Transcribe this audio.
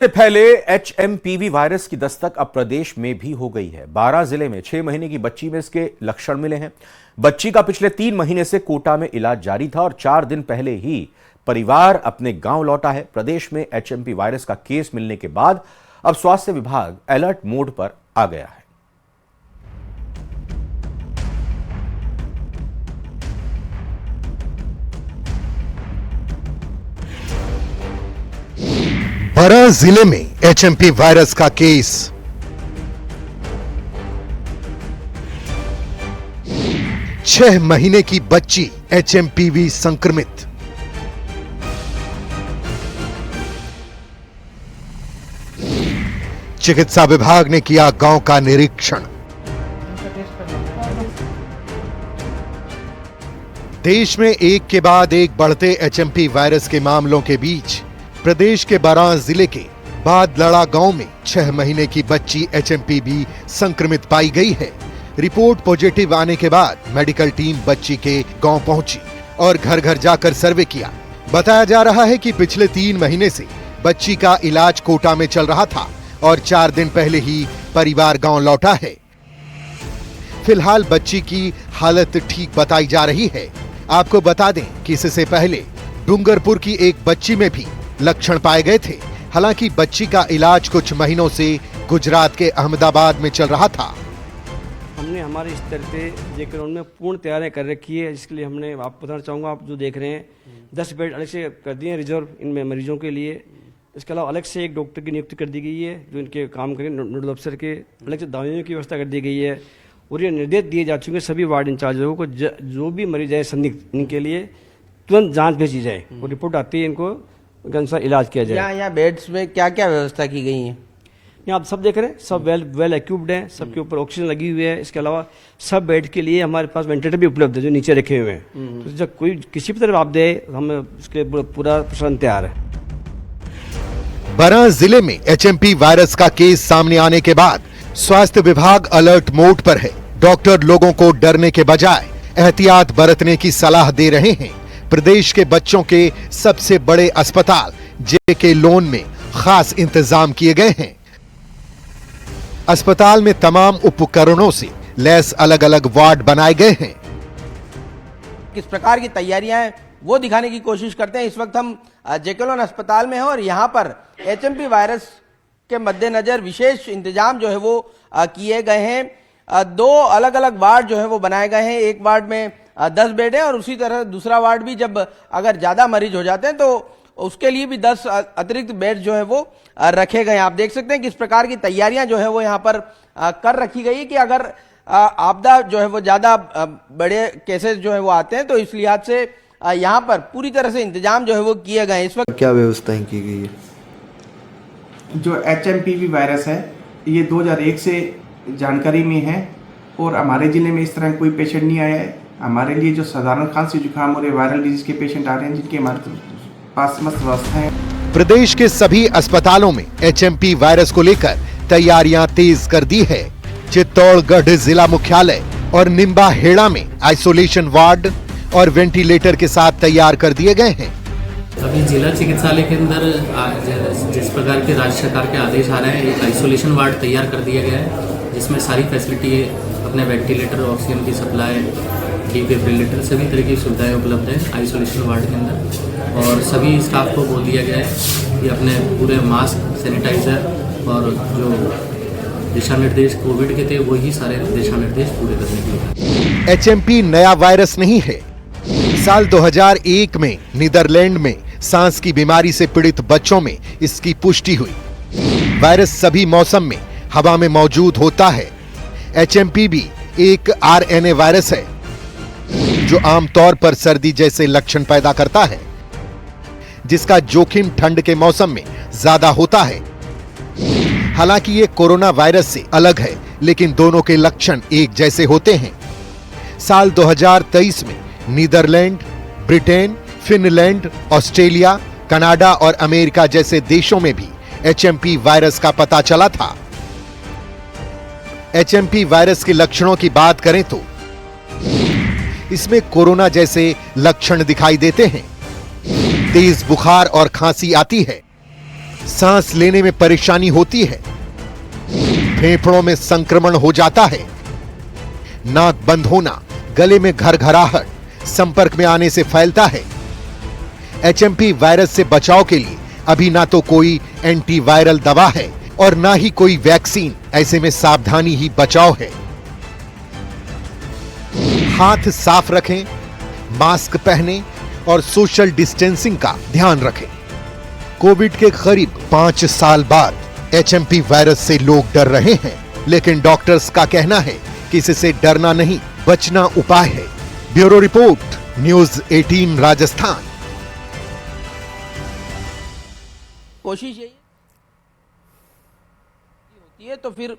इससे पहले HMPV virus की दस्तक अब प्रदेश में भी हो गई है। 12 जिले में 6 महीने की बच्ची में इसके लक्षण मिले हैं। बच्ची का पिछले 3 महीने से कोटा में इलाज जारी था और 4 दिन पहले ही परिवार अपने गांव लौटा है। प्रदेश में एचएमपी वायरस का केस मिलने के बाद अब स्वास्थ्य विभाग अलर्ट मोड पर आ गया है। बरा जिले में एचएमपी वायरस का केस। छह महीने की बच्ची एचएमपीवी संक्रमित। चिकित्सा विभाग ने किया गांव का निरीक्षण। देश में एक के बाद एक बढ़ते एचएमपी वायरस के मामलों के बीच प्रदेश के बारां जिले के बादलड़ा गांव में 6 महीने की बच्ची एचएमपीवी संक्रमित पाई गई है। रिपोर्ट पॉजिटिव आने के बाद मेडिकल टीम बच्ची के गांव पहुंची और घर घर जाकर सर्वे किया। बताया जा रहा है कि पिछले 3 महीने से बच्ची का इलाज कोटा में चल रहा था और 4 दिन पहले ही परिवार गांव लौटा है। फिलहाल बच्ची की हालत ठीक बताई जा रही है। आपको बता दें कि इससे पहले डूंगरपुर की एक बच्ची में भी लक्षण पाए गए थे। हालांकि बच्ची का इलाज कुछ महीनों से गुजरात के अहमदाबाद में चल रहा था। हमने हमारे स्तर पे जेके ग्राउंड में पूर्ण तैयारियां कर रखी है, जिसके लिए हमने आपको बताना चाहूँगा, आप जो देख रहे हैं 10 बेड अलग से कर दिए हैं रिजर्व इनमें मरीजों के लिए। इसके अलावा अलग से एक डॉक्टर की नियुक्ति कर दी गई है जो इनके काम करें, नोडल अफसर के। अलग से दवाइयों की व्यवस्था कर दी गई है और ये निर्देश दिए जा चुके हैं सभी वार्ड इंचार्जों को, जो भी मरीज है संदिग्ध इनके लिए तुरंत जाँच भेजी जाए और रिपोर्ट आती है इनको अनुसार इलाज किया जाए। यहाँ बेड्स में क्या क्या व्यवस्था की गई है? यहाँ आप सब देख रहे हैं, सब वेल एक्यूप्ड हैं, सबके ऊपर ऑक्सीजन लगी हुई है। इसके अलावा सब बेड के लिए हमारे पास वेंटिलेटर भी उपलब्ध है जो नीचे रखे हुए हैं। तो जब कोई किसी भी तरफ आप दे, हम इसके पूरा प्रशासन तैयार है। बरा जिले में एचएमपी वायरस का केस सामने आने के बाद स्वास्थ्य विभाग अलर्ट मोड पर है। डॉक्टर लोगों को डरने के बजाय एहतियात बरतने की सलाह दे रहे हैं। प्रदेश के बच्चों के सबसे बड़े अस्पताल जेके लोन में खास इंतजाम किए गए हैं। अस्पताल में तमाम उपकरणों से लैस अलग अलग वार्ड बनाए गए हैं। किस प्रकार की तैयारियां हैं वो दिखाने की कोशिश करते हैं। इस वक्त हम जेके लोन अस्पताल में हैं और यहां पर एचएमपी वायरस के मद्देनजर विशेष इंतजाम जो है वो किए गए हैं। 2 अलग अलग वार्ड जो है वो बनाए गए हैं। एक वार्ड में 10 बेड है और उसी तरह दूसरा वार्ड भी जब अगर ज्यादा मरीज हो जाते हैं तो उसके लिए भी 10 अतिरिक्त बेड जो है वो रखे गए हैं। आप देख सकते हैं किस प्रकार की तैयारियां जो है वो यहाँ पर कर रखी गई कि अगर आपदा जो है वो ज्यादा बड़े केसेस जो है वो आते हैं तो इस लिहाज से यहाँ पर पूरी तरह से इंतजाम जो है वो किए गए हैं। इस वक्त क्या व्यवस्थाएं की गई है? जो एचएमपीवी वायरस है ये 2001 से जानकारी में है और हमारे जिले में इस तरह कोई पेशेंट नहीं आया है। हमारे लिए जो साधारण खांसी जुकाम और वायरल डिजीज के पेशेंट आ रहे हैं जिनके हमारे पास मस्त व्यवस्था है। प्रदेश के सभी अस्पतालों में एचएमपी वायरस को लेकर तैयारियां तेज कर दी है। चित्तौड़गढ़ जिला मुख्यालय और निम्बाहेड़ा में आइसोलेशन वार्ड और वेंटिलेटर के साथ तैयार कर दिए गए हैं। अभी जिला चिकित्सालय के अंदर जिस प्रकार के राज्य सरकार के आदेश आ रहे हैं, एक आइसोलेशन वार्ड तैयार कर दिया गया है जिसमें सारी फैसिलिटी अपने वेंटिलेटर, ऑक्सीजन की सप्लाई, डिफिब्रिलेटर, सभी तरह की सुविधाएं उपलब्ध है आइसोलेशन वार्ड के अंदर। और सभी स्टाफ को बोल दिया गया है कि अपने पूरे मास्क, सैनिटाइजर और जो दिशा निर्देश कोविड के थे वही सारे दिशा निर्देश पूरे करने के लिए। एचएमपी नया वायरस नहीं है। साल 2001 में नीदरलैंड में सांस की बीमारी से पीड़ित बच्चों में इसकी पुष्टि हुई। वायरस सभी मौसम में हवा में मौजूद होता है। एचएमपीवी एक आरएनए वायरस है जो आमतौर पर सर्दी जैसे लक्षण पैदा करता है, जिसका जोखिम ठंड के मौसम में ज्यादा होता है। हालांकि ये कोरोना वायरस से अलग है, लेकिन दोनों के लक्षण एक जैसे होते हैं। साल 2023 में Netherlands, Britain, Finland, Australia, Canada और अमेरिका जैसे देशों में भी एचएमपी वायरस का पता चला था। एचएमपी वायरस के लक्षणों की बात करें तो इसमें कोरोना जैसे लक्षण दिखाई देते हैं। तेज बुखार और खांसी आती है। सांस लेने में परेशानी होती है, फेफड़ों में संक्रमण हो जाता है, नाक बंद होना, गले में घरघराहट, संपर्क में आने से फैलता है। एचएमपी वायरस से बचाव के लिए अभी ना तो कोई एंटीवायरल दवा है और ना ही कोई वैक्सीन। ऐसे में सावधानी ही बचाव है। हाथ साफ रखें, मास्क पहनें और सोशल डिस्टेंसिंग का ध्यान रखें। कोविड के करीब 5 साल बाद एचएमपी वायरस से लोग डर रहे हैं, लेकिन डॉक्टर्स का कहना है कि इससे डरना नहीं, बचना उपाय है। Bureau report, news 18 Rajasthan. कोशिश यही होती है तो फिर